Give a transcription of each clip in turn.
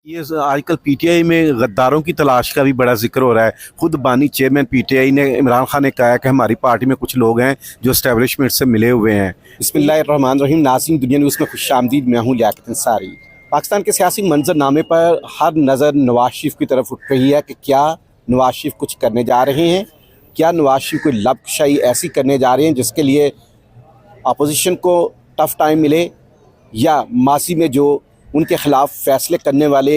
ये आजकल पीटीआई में गद्दारों की तलाश का भी बड़ा जिक्र हो रहा है। खुद बानी चेयरमैन पीटीआई ने इमरान खान ने कहा है कि हमारी पार्टी में कुछ लोग हैं जो एस्टेब्लिशमेंट से मिले हुए हैं। बिस्मिल्लाहिर्रहमानिर्रहीम। नाज़रीन, दुनिया न्यूज़ में खुशामदीद। मैं हूँ लियाकत अंसारी। पाकिस्तान के सियासी मंजरनामे पर हर नज़र नवाज शरीफ की तरफ उठ रही है कि क्या नवाज शरीफ कुछ करने जा रहे हैं, क्या नवाज शरीफ कोई लबशाही ऐसी करने जा रहे हैं जिसके लिए अपोजिशन को टफ टाइम मिले, या मासी में जो उनके ख़िलाफ़ फ़ैसले करने वाले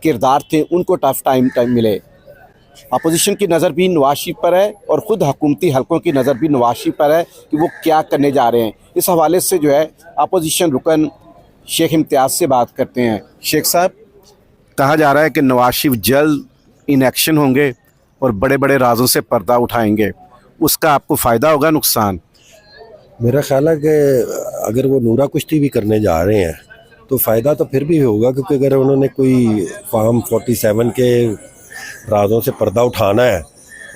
किरदार थे उनको टफ टाइम मिले। अपोजिशन की नज़र भी नवाज शरीफ पर है और ख़ुद हुकूमती हलकों की नज़र भी नवाज शरीफ पर है कि वो क्या करने जा रहे हैं। इस हवाले से जो है अपोजिशन रुकन शेख इम्तियाज़ से बात करते हैं। शेख साहब, कहा जा रहा है कि नवाज शरीफ जल्द इन एक्शन होंगे और बड़े बड़े राजों से पर्दा उठाएंगे, उसका आपको फ़ायदा होगा नुकसान? मेरा ख्याल है कि अगर वो नूरा कुश्ती भी करने जा रहे हैं तो फ़ायदा तो फिर भी होगा, क्योंकि अगर उन्होंने कोई फार्म 47 के राजों से पर्दा उठाना है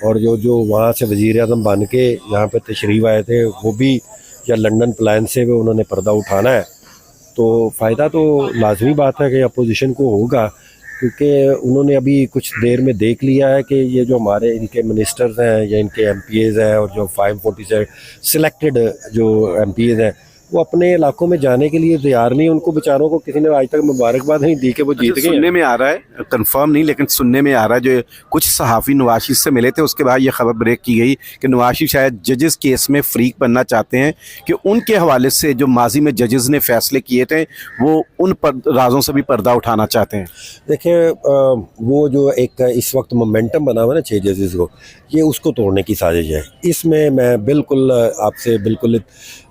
और जो जो वहाँ से वज़ीर आज़म बन के यहाँ पे तशरीफ़ आए थे वो भी, या लंदन प्लान से भी उन्होंने पर्दा उठाना है, तो फ़ायदा तो लाजमी बात है कि अपोजिशन को होगा। क्योंकि उन्होंने अभी कुछ देर में देख लिया है कि ये जो हमारे इनके मिनिस्टर्स हैं या इनके एमपीएज़ हैं और जो 547 सिलेक्टेड जो एमपीएज़ हैं वो अपने इलाकों में जाने के लिए तैयार नहीं। उनको बेचारों को किसी ने आज तक मुबारकबाद नहीं दी कि वो जीत गए। सुनने में आ रहा है, कंफर्म नहीं लेकिन सुनने में आ रहा है, जो कुछ सहाफ़ी नवाज शरीफ से मिले थे उसके बाद ये खबर ब्रेक की गई कि नवाज शरीफ शायद जजेस केस में फ्रीक बनना चाहते हैं, कि उनके हवाले से जो माजी में जजेस ने फैसले किए थे वो उन राजों से भी पर्दा उठाना चाहते हैं। देखिए, वो जो एक इस वक्त मोमेंटम बना हुआ ना 6 जजेस को, ये उसको तोड़ने की साजिश है। इसमें मैं बिल्कुल आपसे बिल्कुल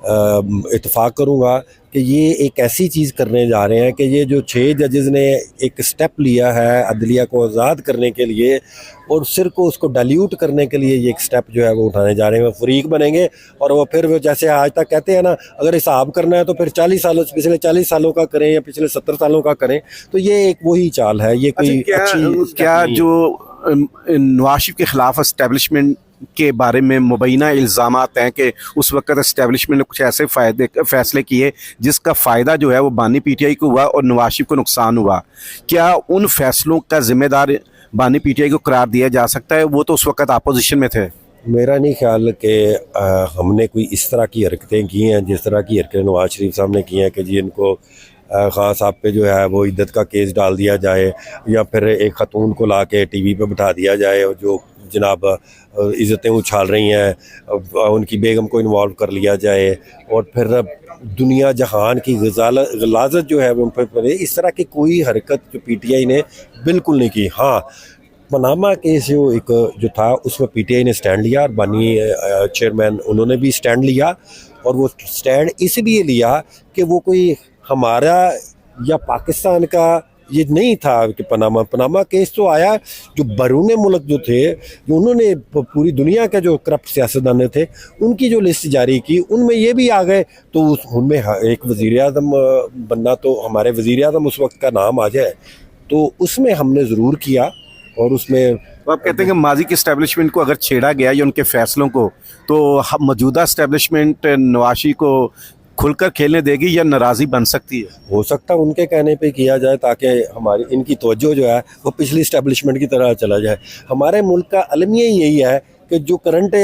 इत्तेफाक करूँगा कि ये एक ऐसी चीज़ करने जा रहे हैं कि ये जो 6 जजेस ने एक स्टेप लिया है अदलिया को आज़ाद करने के लिए और सिर को उसको डाइल्यूट करने के लिए, ये एक स्टेप जो है वो उठाने जा रहे हैं। वो फरीक बनेंगे और वो फिर वो जैसे आज तक कहते हैं ना, अगर हिसाब करना है तो फिर 40 सालों पिछले 40 सालों का करें या पिछले 70 सालों का करें, तो ये एक वही चाल है। ये कोई क्या जो नवाज शरीफ के ख़िलाफ़ एस्टेब्लिशमेंट के बारे में मुबैना इल्ज़ामात हैं कि उस वक्त एस्टेब्लिशमेंट ने कुछ ऐसे फ़ैसले किए जिसका फ़ायदा जो है वो बानी पीटीआई को हुआ और नवाज शरीफ को नुकसान हुआ, क्या उन फैसलों का ज़िम्मेदार बानी पीटीआई को करार दिया जा सकता है? वो तो उस वक्त अपोजिशन में थे। मेरा नहीं ख्याल कि हमने कोई इस तरह की हरकतें की हैं जिस तरह की हरकतें नवाज शरीफ साहब ने की हैं कि जी इनको खान साहब पे जो है वो इद्दत का केस डाल दिया जाए, या फिर एक ख़तून को ला के टीवी पे बिठा दिया जाए और जो जनाब इज़्ज़तें उछाल रही हैं उनकी बेगम को इन्वॉल्व कर लिया जाए, और फिर दुनिया जहान की गलाजत जो है वो उन पर पड़े। इस तरह की कोई हरकत जो पीटीआई ने बिल्कुल नहीं की। हाँ, पनामा केस जो एक जो था उसमें पीटीआई ने स्टैंड लिया और बानी चेयरमैन उन्होंने भी स्टैंड लिया, और वो स्टैंड इसलिए लिया कि वो कोई हमारा या पाकिस्तान का ये नहीं था कि पनामा केस तो आया जो बैरून मुल्क जो थे, जो उन्होंने पूरी दुनिया के जो करप्ट सियासतदान थे उनकी जो लिस्ट जारी की उनमें ये भी आ गए, तो उनमें एक वज़ीर आज़म बनना, तो हमारे वज़ीर आज़म उस वक्त का नाम आ जाए, तो उसमें हमने ज़रूर किया। और उसमें तो आप कहते हैं कि माजी के इस्टेब्लिशमेंट को अगर छेड़ा गया या उनके फैसलों को, तो मौजूदा इस्टेब्लिशमेंट नवाज शरीफ को खुलकर खेलने देगी या नाराज़ी बन सकती है? हो सकता है उनके कहने पे किया जाए ताकि हमारी इनकी तवज्जो जो है वो पिछली इस्टेब्लिशमेंट की तरह चला जाए। हमारे मुल्क का अलमिया यही है कि जो करंट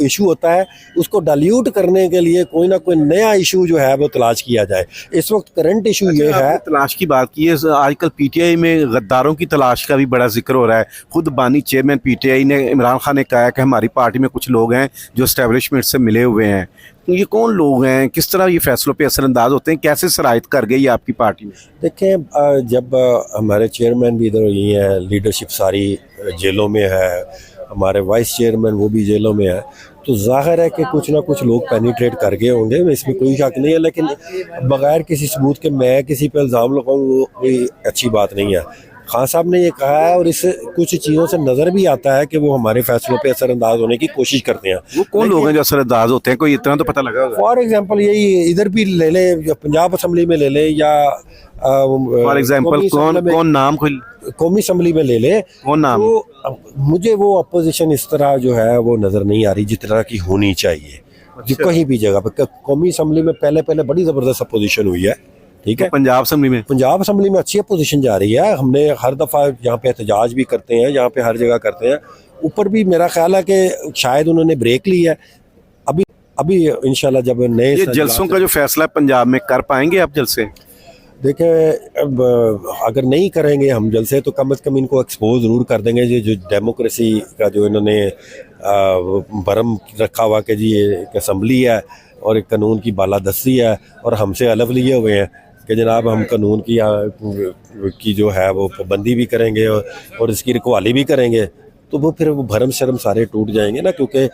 इशू होता है उसको डाइल्यूट करने के लिए कोई ना कोई नया इशू जो है वो तलाश किया जाए। इस वक्त करंट इशू ये है। तलाश की बात की है, आजकल पीटीआई में गद्दारों की तलाश का भी बड़ा जिक्र हो रहा है। खुद बानी चेयरमैन पीटीआई ने इमरान खान ने कहा है कि हमारी पार्टी में कुछ लोग हैं जो एस्टेब्लिशमेंट से मिले हुए हैं। ये कौन लोग हैं, किस तरह ये फैसलों पे असरअंदाज होते हैं, कैसे शराइत कर गई आपकी पार्टी में? देखें, जब हमारे चेयरमैन भी इधर ही हैं, लीडरशिप सारी जेलों में है, हमारे वाइस चेयरमैन वो भी जेलों में है, तो जाहिर है कि कुछ ना कुछ लोग पेनिट्रेट कर गए होंगे, इसमें कोई शक नहीं है। लेकिन बगैर किसी सबूत के मैं किसी पे इल्ज़ाम लगाऊँ वो कोई अच्छी बात नहीं है। खान साहब ने ये कहा है और इस कुछ चीज़ों से नज़र भी आता है कि वो हमारे फैसलों पे असरअंदाज होने की कोशिश करते हैं। वो कौन लोग हैं जो असरअंदाज होते हैं, कोई इतना तो पता लगा होगा? फॉर एग्जांपल यही इधर भी ले ले, या पंजाब असम्बली में ले ले, या फॉर एग्जांपल कौन नाम कौमी असम्बली में ले ले, कौन नाम? तो मुझे वो अपोजिशन इस तरह जो है वो नज़र नहीं आ रही जिस तरह की होनी चाहिए। जो कहीं भी जगह पर कौमी असम्बली में पहले बड़ी ज़बरदस्त अपोजिशन हुई है, ठीक है। पंजाब असम्बली में पंजाब असम्बली में अच्छी पोजीशन जा रही है। हमने हर दफ़ा यहाँ पे एहतजाज भी करते हैं, यहाँ पे हर जगह करते हैं। ऊपर भी मेरा ख्याल है कि शायद उन्होंने ब्रेक ली है। अभी अभी इंशाल्लाह जब नए ये जलसों का जो फैसला है पंजाब में कर पाएंगे आप जलसे? देखें, अब अगर नहीं करेंगे हम जलसे तो कम से कम इनको एक्सपोज ज़रूर कर देंगे। ये जो डेमोक्रेसी का जो इन्होंने भरम रखा हुआ कि जी ये एक असम्बली है और एक कानून की बालादस्ती है और हमसे अलग लिए हुए हैं कि जनाब हम कानून की जो है वो पाबंदी भी करेंगे और इसकी रखवाली भी करेंगे, तो वो फिर वो भरम शर्म सारे टूट जाएंगे ना। क्योंकि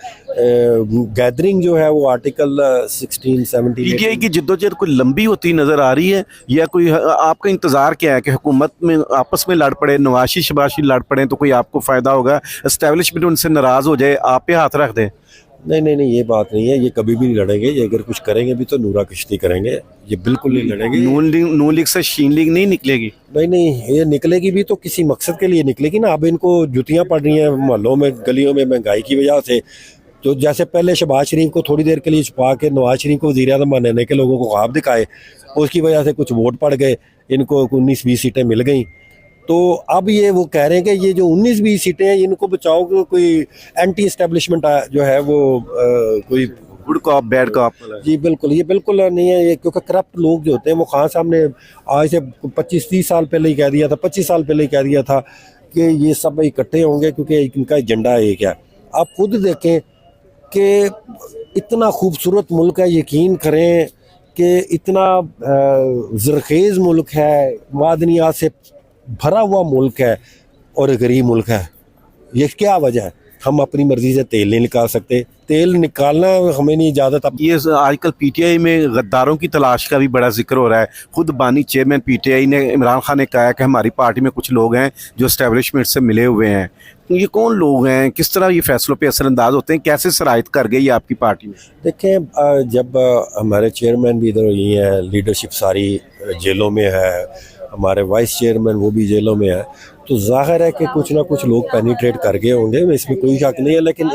गैदरिंग जो है वो आर्टिकल 16, 17 पीटीआई की जिद्दोजहद कोई लंबी होती नजर आ रही है या कोई आपका इंतजार क्या है कि हुकूमत में आपस में लड़ पड़े, नवाशी शबाशी लड़ पड़े तो कोई आपको फायदा होगा, एस्टेब्लिशमेंट उनसे नाराज हो जाए, आप पे हाथ रख दें? नहीं, ये बात नहीं है। ये कभी भी नहीं लड़ेंगे। ये अगर कुछ करेंगे भी तो नूरा कश्ती करेंगे, ये बिल्कुल नहीं लड़ेंगे। नून लीग से शीन लीग नहीं निकलेगी? नहीं, ये निकलेगी भी तो किसी मकसद के लिए निकलेगी ना। अब इनको जुतियां पड़ रही हैं मोहल्लों में, गलियों में महंगाई की वजह से। तो जैसे पहले शहबाज शरीफ को थोड़ी देर के लिए छुपा के नवाज शरीफ को वज़ीर आज़म बनाने के लोगों को ख्वाब दिखाए, उसकी वजह से कुछ वोट पड़ गए, इनको 19-20 सीटें मिल गई। तो अब ये वो कह रहे हैं कि ये जो 19-20 सीटें हैं इनको बचाओ, कोई एंटी एस्टेब्लिशमेंट जो है वो कोई गुड कॉप बैड कॉप? जी बिल्कुल, ये बिल्कुल नहीं है। ये क्योंकि करप्ट लोग जो होते हैं वो खान साहब ने आज से 25-30 साल पहले ही कह दिया था, 25 साल पहले ही कह दिया था कि ये सब इकट्ठे होंगे क्योंकि इनका एजेंडा एक है। आप खुद देखें कि इतना खूबसूरत मुल्क है, यकीन करें कि इतना ज़रखेज़ मुल्क है, मादनियात से भरा हुआ मुल्क है और गरीब मुल्क है। ये क्या वजह है? हम अपनी मर्जी से तेल नहीं निकाल सकते। तेल निकालना हमें नहीं इजाज़त। अब ये आजकल पीटीआई में गद्दारों की तलाश का भी बड़ा जिक्र हो रहा है। खुद बानी चेयरमैन पीटीआई ने इमरान खान ने कहा है कि हमारी पार्टी में कुछ लोग हैं जो एस्टेब्लिशमेंट से मिले हुए हैं। तो ये कौन लोग हैं, किस तरह ये फैसलों पे असरअंदाज होते हैं, कैसे शराइत कर गई आपकी पार्टी में? देखें, जब हमारे चेयरमैन भी इधर ही हैं, लीडरशिप सारी जेलों में है, हमारे वाइस चेयरमैन वो भी जेलों में है, तो जाहिर है कि कुछ ना कुछ लोग पेनिट्रेट कर गए होंगे, इसमें कोई शक नहीं है। लेकिन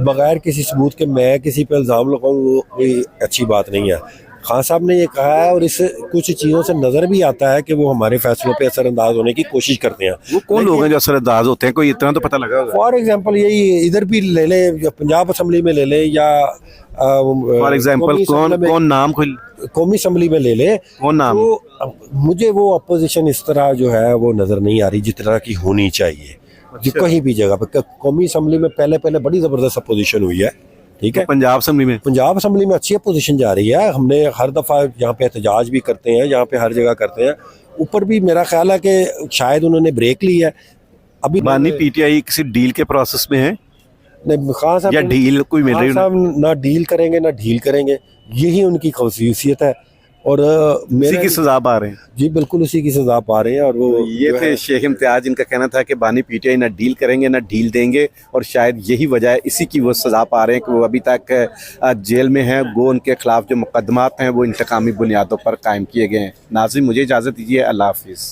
बगैर किसी सबूत के मैं किसी पे इल्ज़ाम लगाऊं वो कोई अच्छी बात नहीं है। खान साहब ने ये कहा है और इससे कुछ चीज़ों से नज़र भी आता है कि वो हमारे फैसलों पे असरअंदाज होने की कोशिश करते हैं। वो कौन लोग हैं जो असरअंदाज होते हैं, कोई इतना तो पता लगा होगा? फॉर एग्जांपल यही इधर भी ले लें, पंजाब असम्बली में ले लें, या फॉर एग्जांपल कौन नाम कोई कौमी असम्बली में ले लें, कौन नाम? तो मुझे वो अपोजिशन इस तरह जो है वो नज़र नहीं आ रही जिस तरह की होनी चाहिए। जो कहीं भी जगह पर कौमी असम्बली में पहले बड़ी ज़बरदस्त अपोजिशन हुई है, ठीक है। पंजाब असम्बली में अच्छी पोजीशन जा रही है। हमने हर दफ़ा यहाँ पे एहतजाज भी करते हैं, यहाँ पे हर जगह करते हैं। ऊपर भी मेरा ख्याल है कि शायद उन्होंने ब्रेक ली है। अभी बानी पीटीआई किसी डील के प्रोसेस में है खान साहब या डील कोई मिल रही? खान साहब ना डील करेंगे ना ढील करेंगे, यही उनकी खसूसियत है। और उसी की सजा पा रहे हैं? जी बिल्कुल उसी की सजा पा रहे हैं। और वो ये थे शेख इम्तियाज, जिनका कहना था कि बानी पीटीआई ना डील करेंगे ना डील देंगे और शायद यही वजह है, इसी की वो सजा पा रहे हैं कि वो अभी तक जेल में हैं। गो उनके खिलाफ जो मुकदमात हैं वो इंतकामी बुनियादों पर कायम किए गए हैं। नाज़रीन, मुझे इजाज़त दीजिए। अल्लाह हाफिज़।